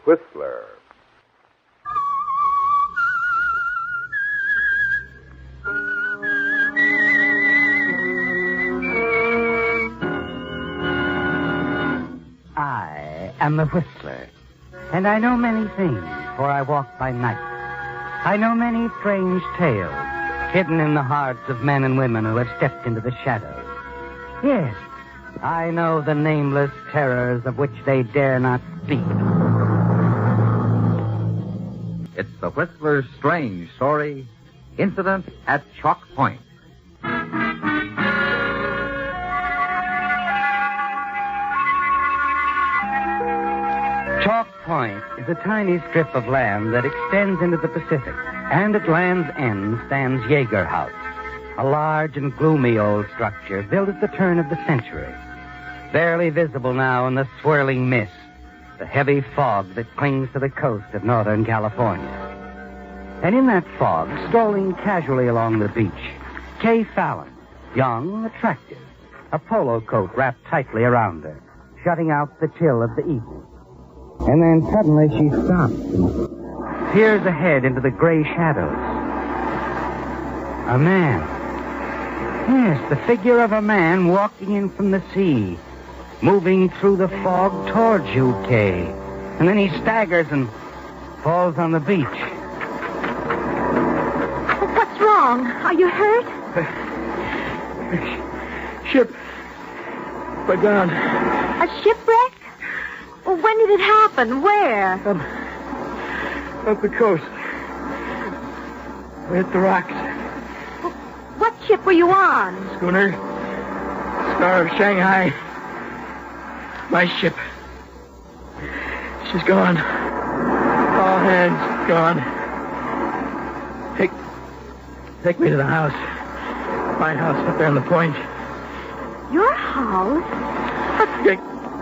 Whistler. I am the Whistler, and I know many things, for I walk by night. I know many strange tales, hidden in the hearts of men and women who have stepped into the shadows. Yes, I know the nameless terrors of which they dare not speak. It's the Whistler's strange story, Incident at Chalk Point. Chalk Point is a tiny strip of land that extends into the Pacific, and at land's end stands Yeager House, a large and gloomy old structure built at the turn of the century. Barely visible now in the swirling mist, the heavy fog that clings to the coast of Northern California. And in that fog, strolling casually along the beach, Kay Fallon, young, attractive, a polo coat wrapped tightly around her, shutting out the chill of the evening. And then suddenly she stops and peers ahead into the gray shadows. A man. Yes, the figure of a man walking in from the sea, moving through the fog towards you, Kay. And then he staggers and falls on the beach. What's wrong? Are you hurt? Ship. Went down. A shipwreck? Well, when did it happen? Where? Up the coast. We hit the rocks. What ship were you on? Schooner. Star of Shanghai. My ship. She's gone. All hands gone. Take me to the house. My house up there on the point. Your house?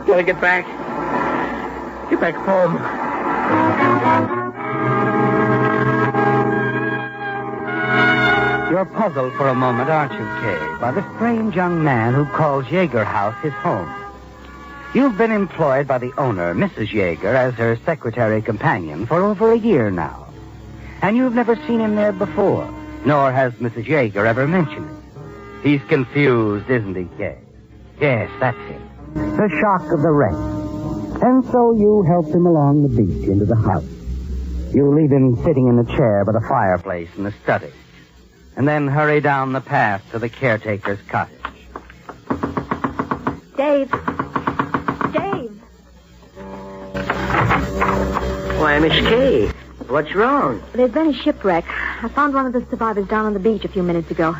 Gotta get back. Get back home. You're puzzled for a moment, aren't you, Kay, by the strange young man who calls Yeager House his home. You've been employed by the owner, Mrs. Yeager, as her secretary companion for over a year now. And you've never seen him there before, nor has Mrs. Yeager ever mentioned it. He's confused, isn't he, Kay? Yes, that's it. The shock of the wreck. And so you help him along the beach into the house. You leave him sitting in the chair by the fireplace in the study, and then hurry down the path to the caretaker's cottage. Dave. Dave. Why, Miss Kay, what's wrong? There's been a shipwreck. I found one of the survivors down on the beach a few minutes ago.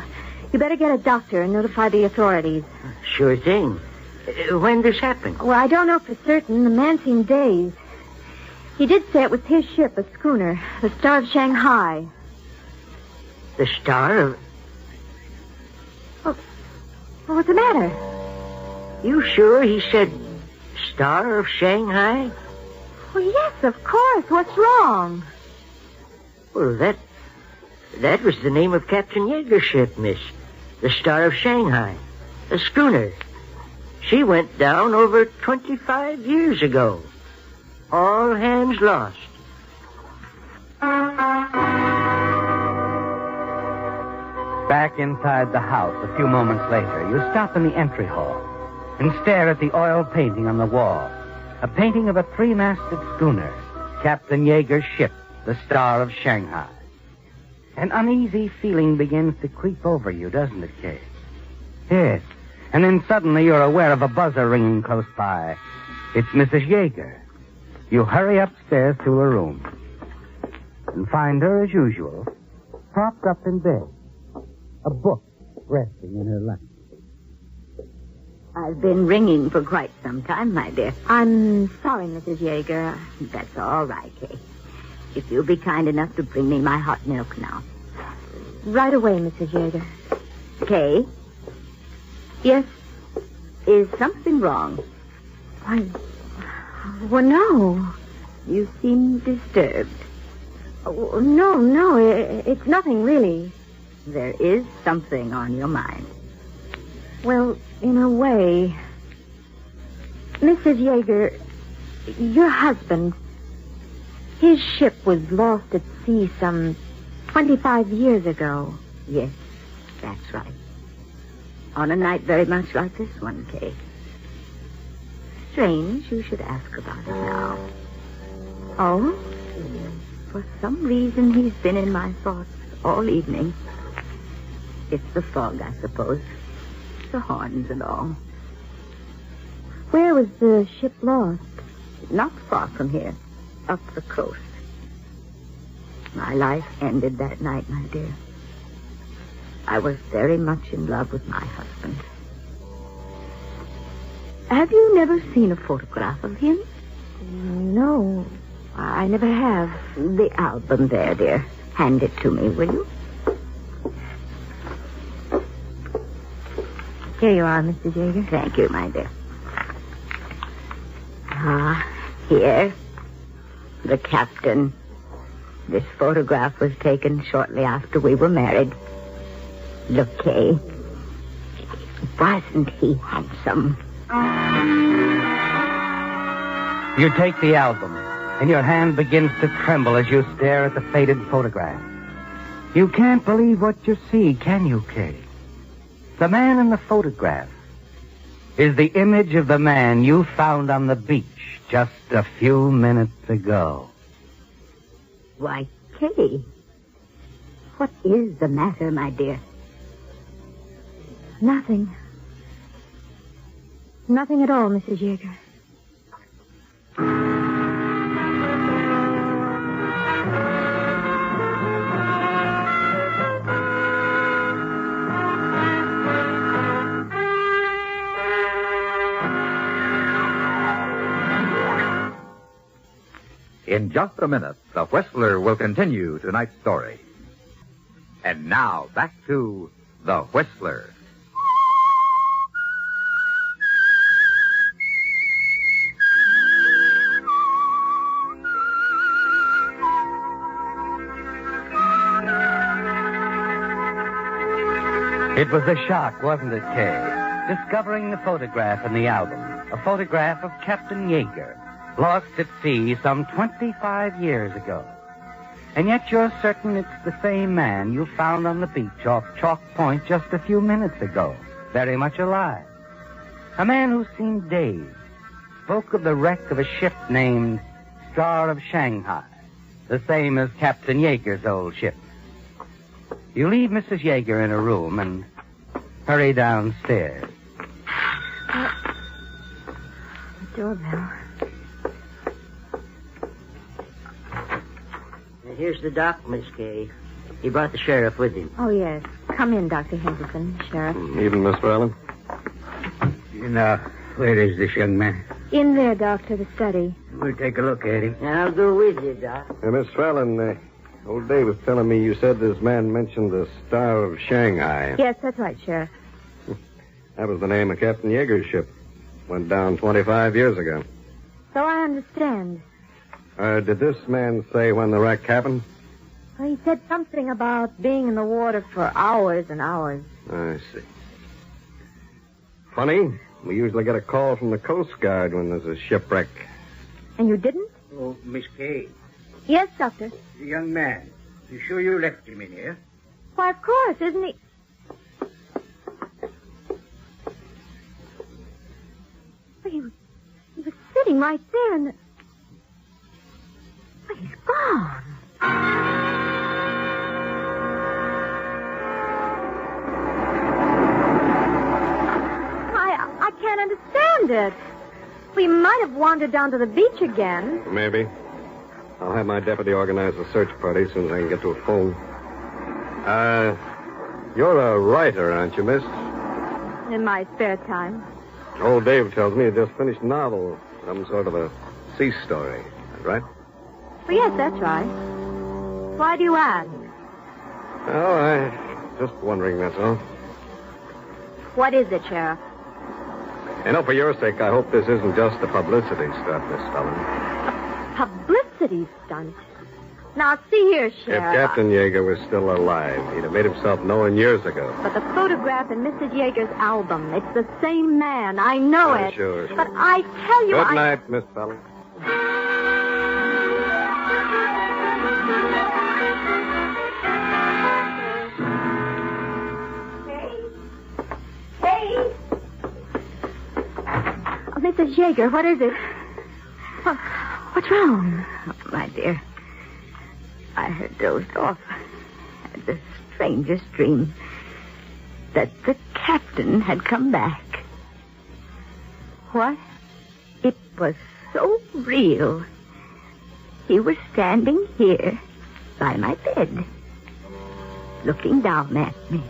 You better get a doctor and notify the authorities. Sure thing. When this happened? Well, I don't know for certain. The man seemed dazed. He did say it was his ship, a schooner, the Star of Shanghai. The Star of... Well, what's the matter? You sure he said Star of Shanghai? Well, yes, of course. What's wrong? Well, that was the name of Captain Yeager's ship, miss. The Star of Shanghai. A schooner. She went down over 25 years ago. All hands lost. Back inside the house a few moments later, you stop in the entry hall and stare at the oil painting on the wall. A painting of a three-masted schooner, Captain Yeager's ship, the Star of Shanghai. An uneasy feeling begins to creep over you, doesn't it, Kay? Yes. And then suddenly you're aware of a buzzer ringing close by. It's Mrs. Yeager. You hurry upstairs to her room and find her, as usual, propped up in bed, a book resting in her lap. I've been ringing for quite some time, my dear. I'm sorry, Mrs. Yeager. That's all right, Kay. If you'll be kind enough to bring me my hot milk now. Right away, Mrs. Yeager. Kay? Yes? Is something wrong? Well, no. You seem disturbed. Oh, no, it's nothing really. There is something on your mind. Well, in a way. Mrs. Yeager, your husband, His ship was lost at sea some 25 years ago. Yes, that's right. On a night very much like this one, Kay. Strange you should ask about it now. Oh? For some reason, he's been in my thoughts all evening. It's the fog, I suppose. The horns and all. Where was the ship lost? Not far from here. Up the coast. My life ended that night, my dear. I was very much in love with my husband. Have you never seen a photograph of him? No, I never have. The album there, dear. Hand it to me, will you? Here you are, Mr. Jaeger. Thank you, my dear. Here. The captain. This photograph was taken shortly after we were married. Look, Kay. Wasn't he handsome? You take the album, and your hand begins to tremble as you stare at the faded photograph. You can't believe what you see, can you, Kay? The man in the photograph is the image of the man you found on the beach just a few minutes ago. Why, Kay, what is the matter, my dear? Nothing. Nothing at all, Mrs. Jaeger. In just a minute, the Whistler will continue tonight's story. And now, back to the Whistler. It was a shock, wasn't it, Kay? Discovering the photograph in the album. A photograph of Captain Yeager, lost at sea some 25 years ago. And yet you're certain it's the same man you found on the beach off Chalk Point just a few minutes ago, very much alive. A man who seemed dazed, spoke of the wreck of a ship named Star of Shanghai, the same as Captain Yeager's old ship. You leave Mrs. Yeager in her room and hurry downstairs. The doorbell. Here's the doc, Miss Kay. He brought the sheriff with him. Oh, yes. Come in, Dr. Henderson, Sheriff. Evening, Miss Allen. Now, where is this young man? In there, Doctor, the study. We'll take a look at him. I'll go with you, Doc. Miss Allen, old Dave was telling me you said this man mentioned the Star of Shanghai. Yes, that's right, Sheriff. That was the name of Captain Yeager's ship. Went down 25 years ago. So I understand. Did this man say when the wreck happened? Well, he said something about being in the water for hours and hours. I see. Funny, we usually get a call from the Coast Guard when there's a shipwreck. And you didn't? Oh, Miss Kay, Yes, Doctor. the young man. You sure you left him in here? Why, of course, isn't he? Well, he was sitting right there in the... Well, he's gone. I can't understand it. We might have wandered down to the beach again. Maybe. I'll have my deputy organize a search party as soon as I can get to a phone. You're a writer, aren't you, miss? In my spare time. Old Dave tells me you just finished a novel. Some sort of a sea story. Is that right? Well, yes, that's right. Why do you ask? Oh, I just wondering, that's all. What is it, Sheriff? You know, for your sake, I hope this isn't just a publicity stunt, Miss Fallon. Publicity stunt. Now, see here, If Sheriff. Captain Yeager was still alive, he'd have made himself known years ago. But the photograph in Mrs. Yeager's album, it's the same man. I know Oh, it. sure. But I tell you, Good night, Miss Fallon. Hey! Oh, Mrs. Yeager, what is it? What's wrong? Oh, my dear, I had dozed off. Had the strangest dream that the captain had come back. What? It was so real. He was standing here by my bed, looking down at me.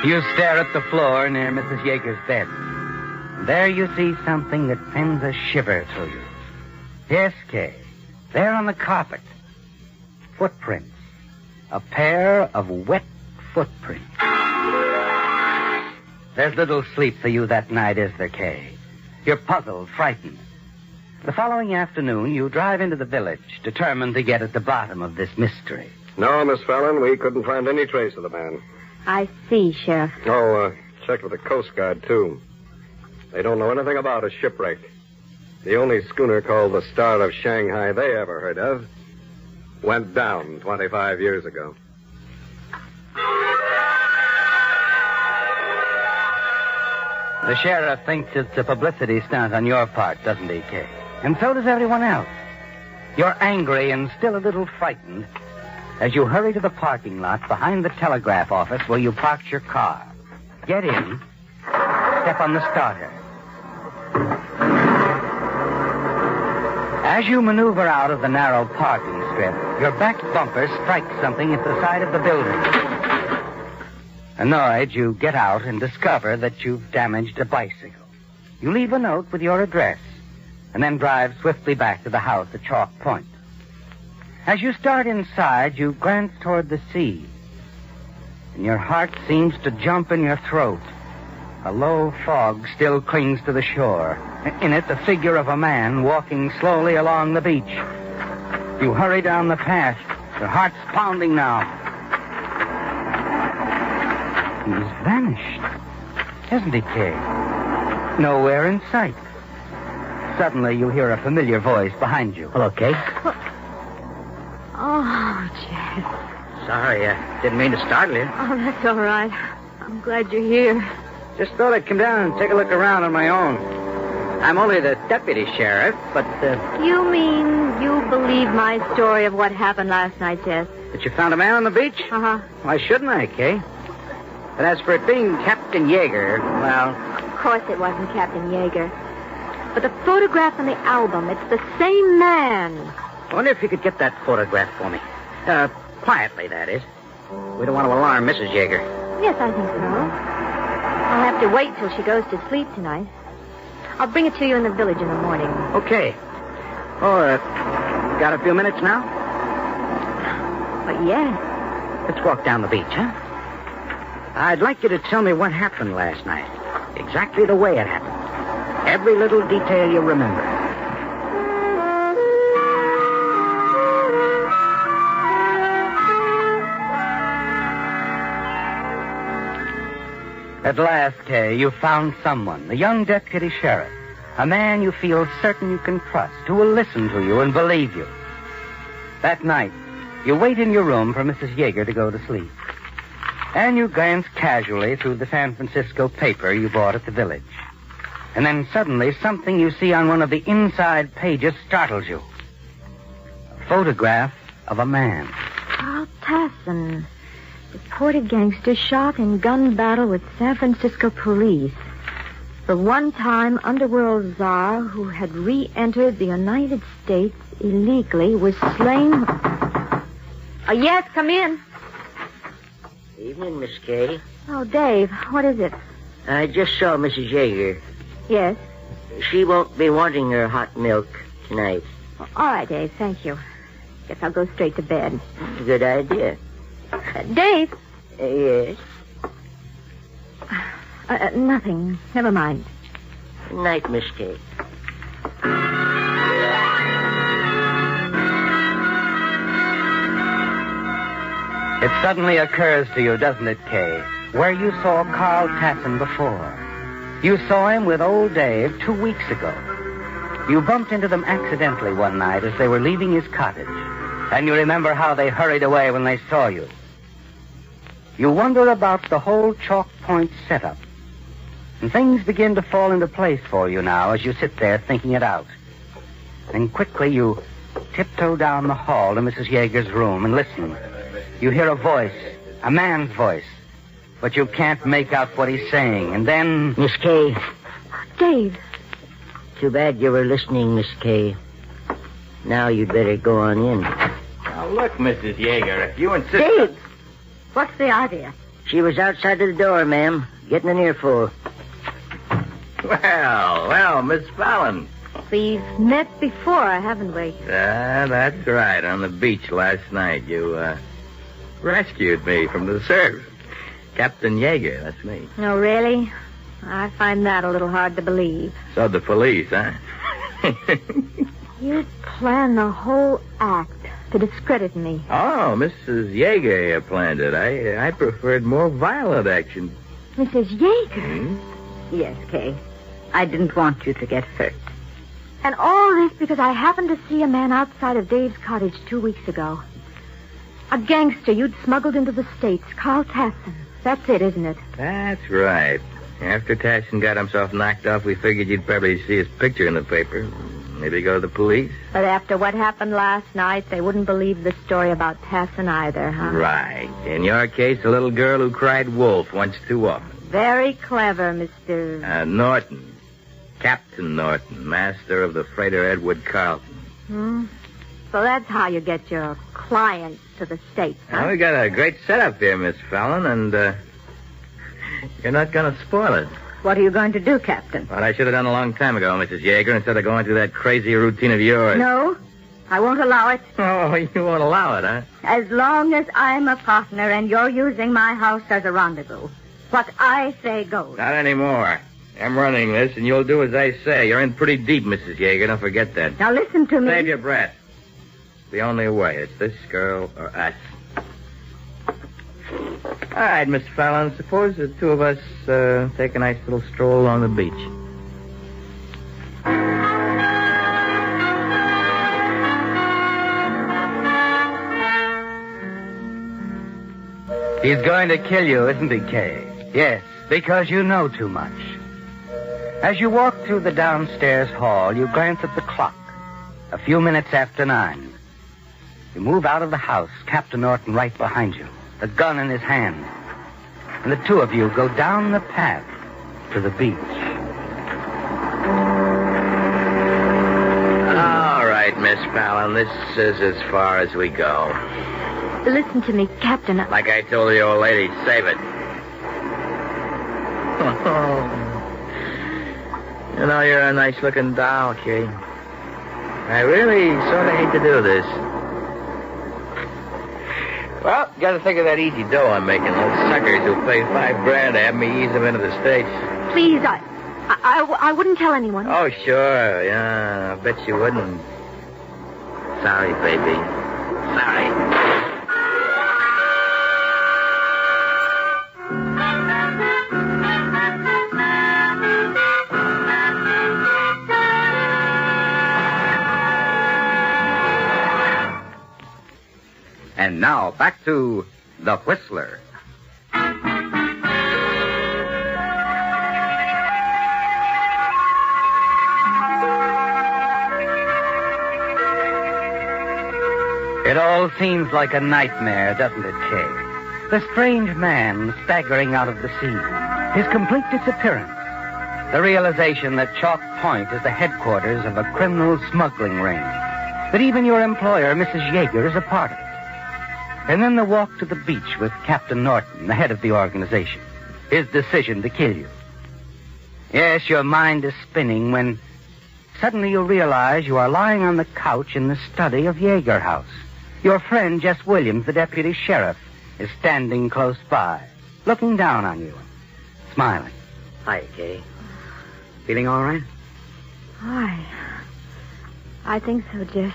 You stare at the floor near Mrs. Yeager's bed. There you see something that sends a shiver through you. Yes, Kay. There on the carpet. Footprints. A pair of wet footprints. There's little sleep for you that night, is there, Kay? You're puzzled, frightened. The following afternoon, you drive into the village, determined to get at the bottom of this mystery. No, Miss Fallon, we couldn't find any trace of the man. I see, Sheriff. Oh, checked with the Coast Guard, too. They don't know anything about a shipwreck. The only schooner called the Star of Shanghai they ever heard of went down 25 years ago. The sheriff thinks it's a publicity stunt on your part, doesn't he, Kay? And so does everyone else. You're angry and still a little frightened as you hurry to the parking lot behind the telegraph office where you parked your car. Get in, step on the starter. As you maneuver out of the narrow parking strip, your back bumper strikes something at the side of the building. Annoyed, you get out and discover that you've damaged a bicycle. You leave a note with your address and then drive swiftly back to the house at Chalk Point. As you start inside, you glance toward the sea, and your heart seems to jump in your throat. A low fog still clings to the shore. In it, the figure of a man walking slowly along the beach. You hurry down the path, your heart's pounding now. He's vanished, hasn't he, Kay? Nowhere in sight. Suddenly, you hear a familiar voice behind you. Hello, Kay. Oh, Jeff. Sorry, didn't mean to startle you. Oh, that's all right. I'm glad you're here. Just thought I'd come down and take a look around on my own. I'm only the deputy sheriff, but, You mean you believe my story of what happened last night, Jess? that you found a man on the beach? Uh-huh. Why shouldn't I, Kay? But as for it being Captain Yeager, well, Of course it wasn't Captain Yeager. But the photograph in the album, it's the same man. I wonder if you could get that photograph for me. Quietly, that is. We don't want to alarm Mrs. Yeager. Yes, I think so. I'll have to wait till she goes to sleep tonight. I'll bring it to you in the village in the morning. Okay. Oh, got a few minutes now? But yes. Let's walk down the beach, huh? I'd like you to tell me what happened last night. Exactly the way it happened. Every little detail you remember. At last, Kay, you found someone, the young deputy sheriff, a man you feel certain you can trust, who will listen to you and believe you. That night, you wait in your room for Mrs. Yeager to go to sleep. And you glance casually through the San Francisco paper you bought at the village. And then suddenly, something you see on one of the inside pages startles you. A photograph of a man. Carl Tasson, reported gangster shot in gun battle with San Francisco police. The one-time underworld czar who had re-entered the United States illegally was slain. Yes, come in. Evening, Miss Kay. Oh, Dave, what is it? I just saw Mrs. Yeager. Yes. She won't be wanting her hot milk tonight. All right, Dave, thank you. Guess I'll go straight to bed. Good idea. Dave. Yes? Nothing. Never mind. Good night, Miss Kay. It suddenly occurs to you, doesn't it, Kay, where you saw Carl Tasson before. You saw him with old Dave 2 weeks ago. You bumped into them accidentally one night as they were leaving his cottage. And you remember how they hurried away when they saw you. You wonder about the whole Chalk Point setup. And things begin to fall into place for you now as you sit there thinking it out. And quickly you tiptoe down the hall to Mrs. Yeager's room and listen. You hear a voice, a man's voice, but you can't make out what he's saying. And then... Miss Kay. Dave. Too bad you were listening, Miss Kay. Now you'd better go on in. Now, look, Mrs. Yeager, if you insist... Dave! What's the idea? She was outside of the door, ma'am, getting an earful. Well, Miss Fallon. We've met before, haven't we? That's right. On the beach last night, you, rescued me from the surf. Captain Yeager, that's me. No, really? I find that a little hard to believe. So the police, huh? You planned the whole act to discredit me. Oh, Mrs. Yeager planned it. I preferred more violent action. Mrs. Yeager? Yes, Kay. I didn't want you to get hurt. And all this because I happened to see a man outside of Dave's cottage 2 weeks ago. A gangster you'd smuggled into the States, Carl Tasson. That's it, isn't it? That's right. After Tasson got himself knocked off, we figured you'd probably see his picture in the paper. Maybe go to the police. But after what happened last night, they wouldn't believe the story about Tasson either, huh? Right. In your case, a little girl who cried wolf once too often. Very clever, Mr... Norton. Captain Norton, master of the freighter Edward Carlton. So that's how you get your clients to the States, huh? Well, we got a great setup here, Miss Fallon, and you're not going to spoil it. What are you going to do, Captain? What I should have done a long time ago, Mrs. Yeager, instead of going through that crazy routine of yours. No, I won't allow it. Oh, you won't allow it, huh? As long as I'm a partner and you're using my house as a rendezvous. What I say goes. Not anymore. I'm running this, and you'll do as I say. You're in pretty deep, Mrs. Yeager. Don't forget that. Now listen to me. Save your breath. The only way. It's this girl or us. All right, Miss Fallon. Suppose the two of us take a nice little stroll along the beach. He's going to kill you, isn't he, Kay? Yes, because you know too much. As you walk through the downstairs hall, you glance at the clock. A few minutes after 9. You move out of the house, Captain Norton right behind you, the gun in his hand. And the two of you go down the path to the beach. All right, Miss Fallon, this is as far as we go. Listen to me, Captain. Like I told the old lady, save it. You know, you're a nice-looking doll, Kay. I really sort of hate to do this. Well, you got to think of that easy dough I'm making. Those suckers who paid $5,000 to have me ease them into the States. Please, I wouldn't tell anyone. Oh, sure. Yeah, I bet you wouldn't. Sorry, baby. Sorry. And now, back to The Whistler. It all seems like a nightmare, doesn't it, Kay? The strange man staggering out of the sea, his complete disappearance, the realization that Chalk Point is the headquarters of a criminal smuggling ring, that even your employer, Mrs. Yeager, is a part of it. And then the walk to the beach with Captain Norton, the head of the organization, his decision to kill you. Yes, your mind is spinning when suddenly you realize you are lying on the couch in the study of Yeager House. Your friend, Jess Williams, the deputy sheriff, is standing close by, looking down on you, smiling. Hi, Kay. Feeling all right? I think so, Jess.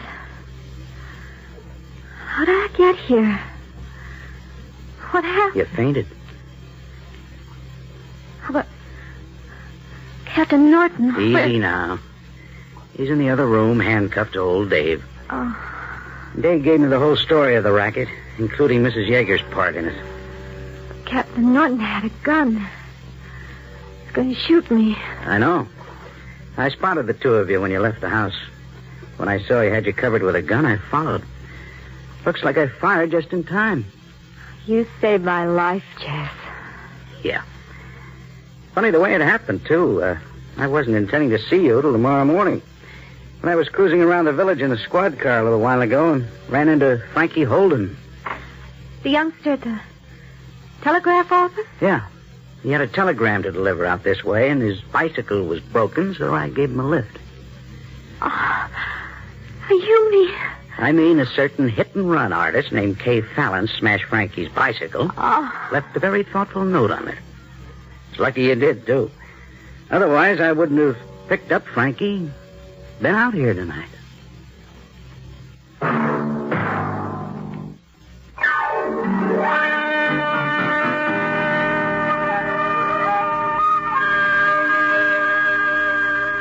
How did I get here? What happened? You fainted. Captain Norton. Easy now. He's in the other room, handcuffed to old Dave. Oh, Dave gave me the whole story of the racket, including Mrs. Yeager's part in it. Captain Norton had a gun. He's going to shoot me. I know. I spotted the two of you when you left the house. When I saw he had you covered with a gun, I followed. Looks like I fired just in time. You saved my life, Jess. Yeah. Funny the way it happened, too. I wasn't intending to see you till tomorrow morning. When I was cruising around the village in a squad car a little while ago and ran into Frankie Holden. The youngster at the telegraph office? Yeah. He had a telegram to deliver out this way, and his bicycle was broken, so I gave him a lift. Oh, you mean... I mean a certain hit-and-run artist named Kay Fallon smashed Frankie's bicycle. Oh. Left a very thoughtful note on it. It's lucky you did, too. Otherwise, I wouldn't have picked up Frankie, been out here tonight.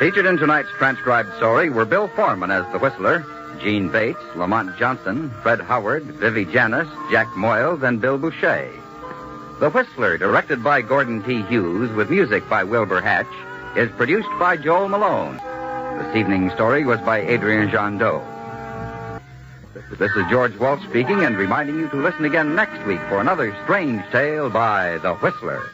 Featured in tonight's transcribed story were Bill Foreman as the Whistler, Gene Bates, Lamont Johnson, Fred Howard, Vivi Janis, Jack Moyles, and Bill Boucher. The Whistler, directed by Gordon T. Hughes with music by Wilbur Hatch, is produced by Joel Malone. This evening's story was by Adrian Jandot. This is George Walsh speaking and reminding you to listen again next week for another strange tale by The Whistler.